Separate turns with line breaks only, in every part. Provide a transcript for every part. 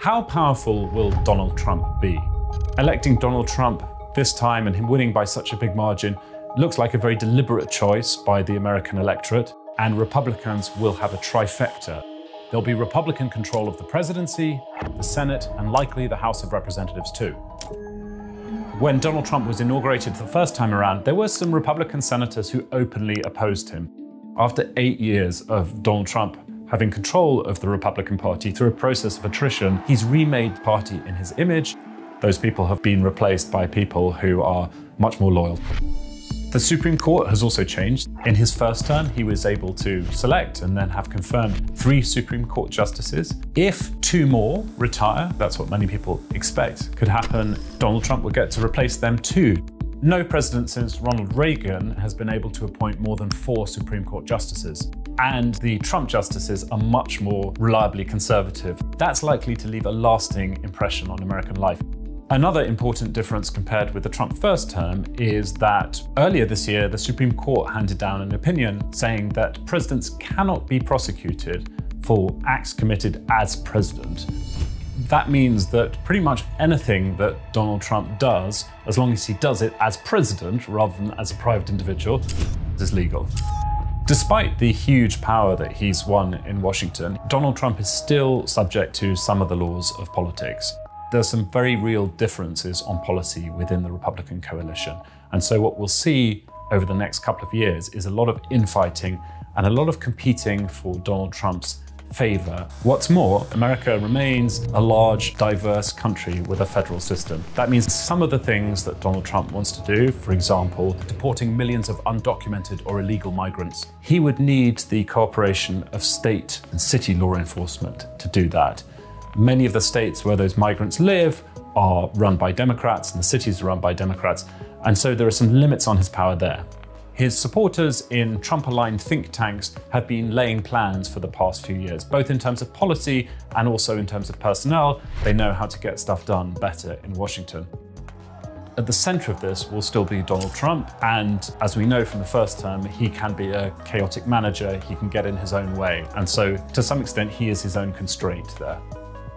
How powerful will Donald Trump be? Electing Donald Trump this time and him winning by such a big margin looks like a very deliberate choice by the American electorate, and Republicans will have a trifecta. There'll be Republican control of the presidency, the Senate, and likely the House of Representatives too. When Donald Trump was inaugurated the first time around, there were some Republican senators who openly opposed him. After 8 years of Donald Trump having control of the Republican Party through a process of attrition, he's remade the party in his image. Those people have been replaced by people who are much more loyal. The Supreme Court has also changed. In his first term, he was able to select and then have confirmed 3 Supreme Court justices. If 2 more retire, that's what many people expect could happen, Donald Trump will get to replace them too. No president since Ronald Reagan has been able to appoint more than 4 Supreme Court justices. And the Trump justices are much more reliably conservative. That's likely to leave a lasting impression on American life. Another important difference compared with the Trump first term is that earlier this year, the Supreme Court handed down an opinion saying that presidents cannot be prosecuted for acts committed as president. That means that pretty much anything that Donald Trump does, as long as he does it as president rather than as a private individual, is legal. Despite the huge power that he's won in Washington, Donald Trump is still subject to some of the laws of politics. There's some very real differences on policy within the Republican coalition. And so what we'll see over the next couple of years is a lot of infighting and a lot of competing for Donald Trump's favor. What's more, America remains a large, diverse country with a federal system. That means some of the things that Donald Trump wants to do, for example, deporting millions of undocumented or illegal migrants, he would need the cooperation of state and city law enforcement to do that. Many of the states where those migrants live are run by Democrats and the cities are run by Democrats, and so there are some limits on his power there. His supporters in Trump-aligned think tanks have been laying plans for the past few years, both in terms of policy and also in terms of personnel. They know how to get stuff done better in Washington. At the center of this will still be Donald Trump, and as we know from the first term, he can be a chaotic manager, he can get in his own way, and so to some extent he is his own constraint there.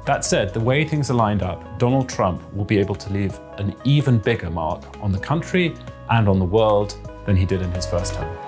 That said, the way things are lined up, Donald Trump will be able to leave an even bigger mark on the country and on the world than he did in his first term.